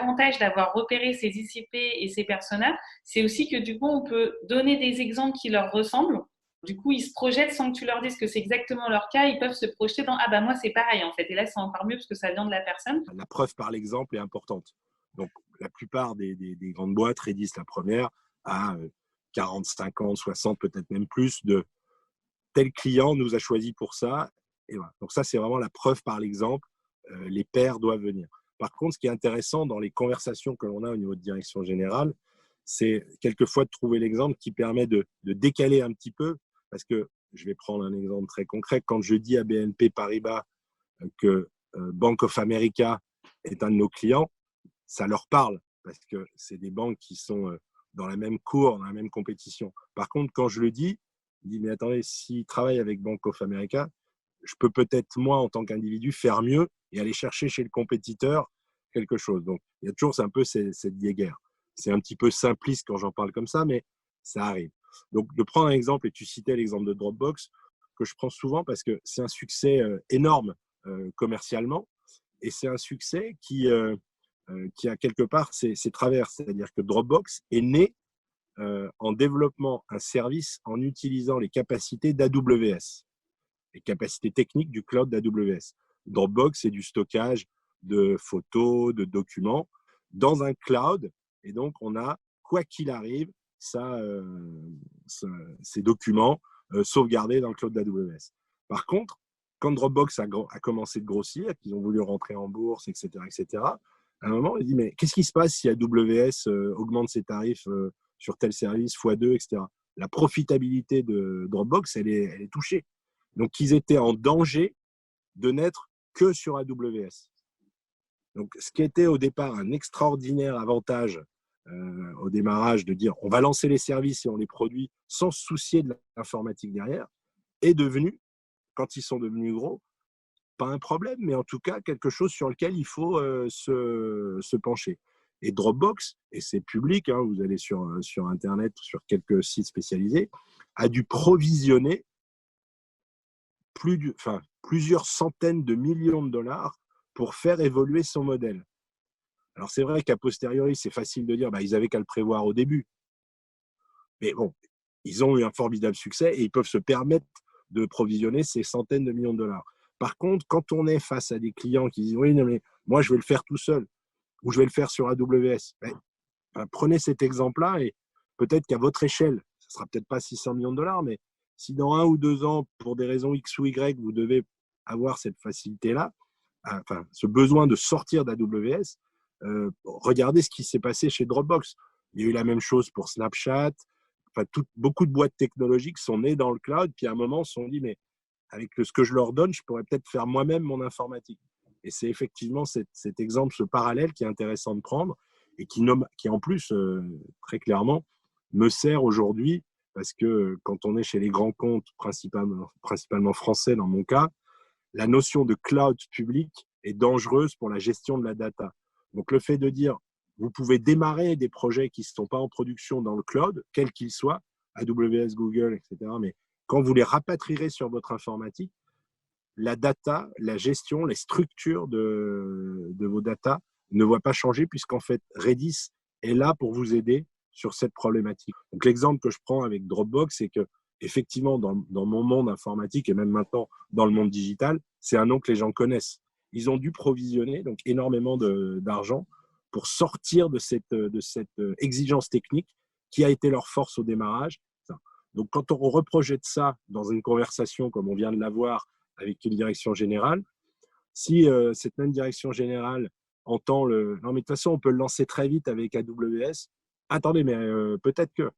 l'avantage d'avoir repéré ces ICP et ces personas, c'est aussi que du coup, on peut donner des exemples qui leur ressemblent. Du coup, ils se projettent sans que tu leur dises que c'est exactement leur cas. Ils peuvent se projeter dans « Ah bah moi, c'est pareil en fait ». Et là, c'est encore mieux parce que ça vient de la personne. La preuve par l'exemple est importante. Donc, la plupart des grandes boîtes, Redis la première, a 40, 50, 60, peut-être même plus de tel client nous a choisi pour ça. Et voilà. Donc ça, c'est vraiment la preuve par l'exemple. Les pairs doivent venir. Par contre, ce qui est intéressant dans les conversations que l'on a au niveau de direction générale, c'est quelquefois de trouver l'exemple qui permet de décaler un petit peu. Parce que, je vais prendre un exemple très concret, quand je dis à BNP Paribas que Bank of America est un de nos clients, ça leur parle parce que c'est des banques qui sont dans la même cour, dans la même compétition. Par contre, quand je le dis, je dis mais attendez, s'ils travaillent avec Bank of America, je peux peut-être moi en tant qu'individu faire mieux et aller chercher chez le compétiteur quelque chose. Donc il y a toujours un peu cette guéguerre. C'est un petit peu simpliste quand j'en parle comme ça, mais ça arrive. Donc de prendre un exemple, et tu citais l'exemple de Dropbox, que je prends souvent parce que c'est un succès énorme commercialement, et c'est un succès qui a quelque part ses travers. C'est-à-dire que Dropbox est né en développant un service en utilisant les capacités d'AWS, les capacités techniques du cloud d'AWS. Dropbox, c'est du stockage de photos, de documents dans un cloud. Et donc, on a, quoi qu'il arrive, ces documents sauvegardés dans le cloud d'AWS. Par contre, quand Dropbox a commencé de grossir, qu'ils ont voulu rentrer en bourse, etc., à un moment, il dit, mais qu'est-ce qui se passe si AWS augmente ses tarifs sur tel service x2, etc. La profitabilité de Dropbox, elle est touchée. Donc, ils étaient en danger de n'être que sur AWS. Donc, ce qui était au départ un extraordinaire avantage au démarrage de dire on va lancer les services et on les produit sans se soucier de l'informatique derrière, est devenu, quand ils sont devenus gros, pas un problème, mais en tout cas quelque chose sur lequel il faut se pencher. Et Dropbox, et c'est public, hein, vous allez sur Internet, sur quelques sites spécialisés, a dû provisionner plusieurs centaines de millions de dollars pour faire évoluer son modèle. Alors c'est vrai qu'à posteriori, c'est facile de dire ils avaient qu'à le prévoir au début. Mais bon, ils ont eu un formidable succès et ils peuvent se permettre de provisionner ces centaines de millions de dollars. Par contre, quand on est face à des clients qui disent oui, non, mais moi je vais le faire tout seul ou je vais le faire sur AWS, prenez cet exemple-là et peut-être qu'à votre échelle, ce ne sera peut-être pas 600 millions de dollars, mais si dans 1 ou 2 ans, pour des raisons X ou Y, vous devez avoir cette facilité-là, ce besoin de sortir d'AWS, regardez ce qui s'est passé chez Dropbox. Il y a eu la même chose pour Snapchat. Beaucoup de boîtes technologiques sont nées dans le cloud, puis à un moment, se sont dit, mais avec ce que je leur donne, je pourrais peut-être faire moi-même mon informatique. Et c'est effectivement cet exemple, ce parallèle qui est intéressant de prendre et qui en plus, très clairement, me sert aujourd'hui parce que quand on est chez les grands comptes, principalement français dans mon cas, la notion de cloud public est dangereuse pour la gestion de la data. Donc, le fait de dire, vous pouvez démarrer des projets qui ne sont pas en production dans le cloud, quels qu'ils soient, AWS, Google, etc., mais quand vous les rapatrierez sur votre informatique, la data, la gestion, les structures de vos data ne vont pas changer puisqu'en fait, Redis est là pour vous aider sur cette problématique. Donc, l'exemple que je prends avec Dropbox, c'est que effectivement, dans mon monde informatique et même maintenant dans le monde digital, c'est un nom que les gens connaissent. Ils ont dû provisionner donc énormément d'argent pour sortir de cette exigence technique qui a été leur force au démarrage. Donc, quand on reprojette ça dans une conversation comme on vient de l'avoir avec une direction générale, si cette même direction générale entend non, mais de toute façon, on peut le lancer très vite avec AWS, attendez, mais peut-être que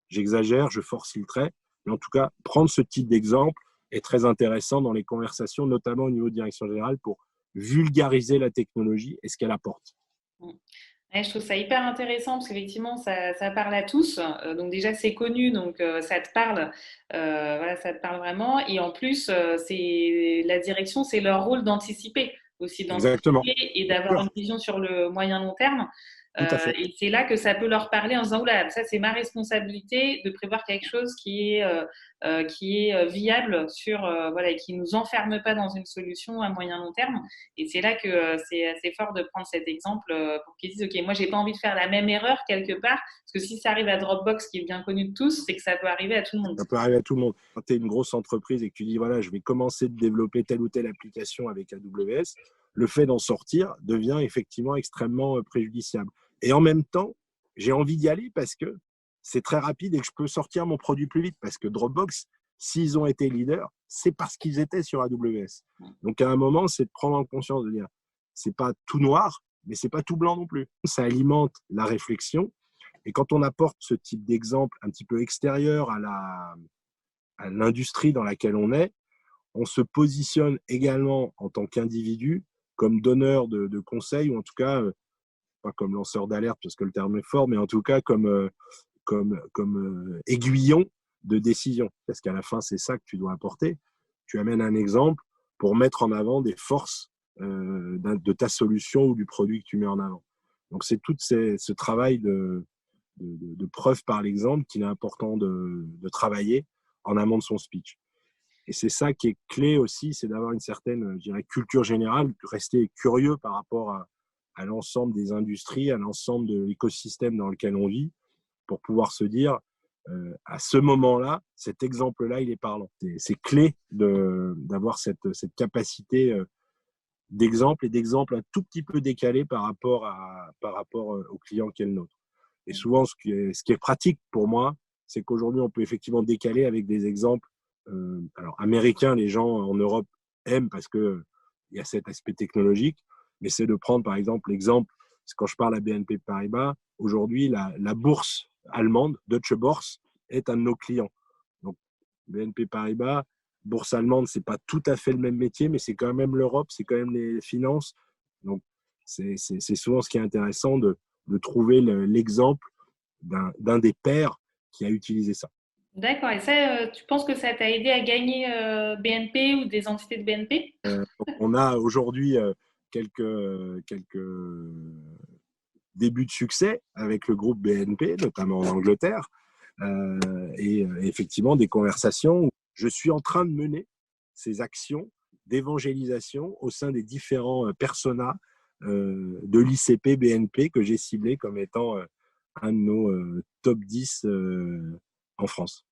j'exagère, je force le trait, mais en tout cas, prendre ce type d'exemple est très intéressant dans les conversations, notamment au niveau de direction générale, pour vulgariser la technologie et ce qu'elle apporte. Ouais, je trouve ça hyper intéressant parce qu'effectivement, ça parle à tous. Donc déjà, c'est connu, donc ça te parle. Voilà, ça te parle vraiment. Et en plus, c'est la direction, c'est leur rôle d'anticiper aussi, Exactement. d'anticiper et Bien d'avoir sûr. une vision sur le moyen long terme. Tout à fait. Et c'est là que ça peut leur parler en disant, oula, ça c'est ma responsabilité de prévoir quelque chose qui est viable voilà, et qui nous enferme pas dans une solution à moyen long terme. Et c'est là que c'est assez fort de prendre cet exemple pour qu'ils disent, ok, moi j'ai pas envie de faire la même erreur quelque part, parce que si ça arrive à Dropbox, qui est bien connu de tous, c'est que ça peut arriver à tout le monde. Ça peut arriver à tout le monde. Quand tu es une grosse entreprise et que tu dis, voilà, je vais commencer de développer telle ou telle application avec AWS, le fait d'en sortir devient effectivement extrêmement préjudiciable. Et en même temps, j'ai envie d'y aller parce que c'est très rapide et que je peux sortir mon produit plus vite. Parce que Dropbox, s'ils ont été leaders, c'est parce qu'ils étaient sur AWS. Donc à un moment, c'est de prendre en conscience de dire, c'est pas tout noir, mais c'est pas tout blanc non plus. Ça alimente la réflexion. Et quand on apporte ce type d'exemple un petit peu extérieur à l'industrie dans laquelle on se positionne également en tant qu'individu comme donneur de conseils, ou en tout cas, pas comme lanceur d'alerte parce que le terme est fort, mais en tout cas comme aiguillon de décision. Parce qu'à la fin, c'est ça que tu dois apporter. Tu amènes un exemple pour mettre en avant des forces de ta solution ou du produit que tu mets en avant. Donc, c'est tout ce travail de preuve par l'exemple qu'il est important de travailler en amont de son speech. Et c'est ça qui est clé aussi, c'est d'avoir une certaine, je dirais, culture générale, de rester curieux par rapport à l'ensemble des industries, à l'ensemble de l'écosystème dans lequel on vit, pour pouvoir se dire, à ce moment-là, cet exemple-là, il est parlant. C'est clé d'avoir cette capacité d'exemple et d'exemple un tout petit peu décalé par rapport au client qui est le nôtre. Et souvent, ce qui est pratique pour moi, c'est qu'aujourd'hui, on peut effectivement décaler avec des exemples. Alors, américains, les gens en Europe aiment parce qu'il y a cet aspect technologique, mais c'est de prendre, par exemple, l'exemple, quand je parle à BNP Paribas, aujourd'hui, la bourse allemande, Deutsche Börse, est un de nos clients. Donc, BNP Paribas, bourse allemande, c'est pas tout à fait le même métier, mais c'est quand même l'Europe, c'est quand même les finances. Donc, c'est souvent ce qui est intéressant de trouver l'exemple d'un des pairs qui a utilisé ça. D'accord. Et ça, tu penses que ça t'a aidé à gagner BNP ou des entités de BNP? On a aujourd'hui quelques débuts de succès avec le groupe BNP, notamment en Angleterre, et effectivement des conversations où je suis en train de mener ces actions d'évangélisation au sein des différents personas de l'ICP BNP que j'ai ciblé comme étant un de nos top 10 en France.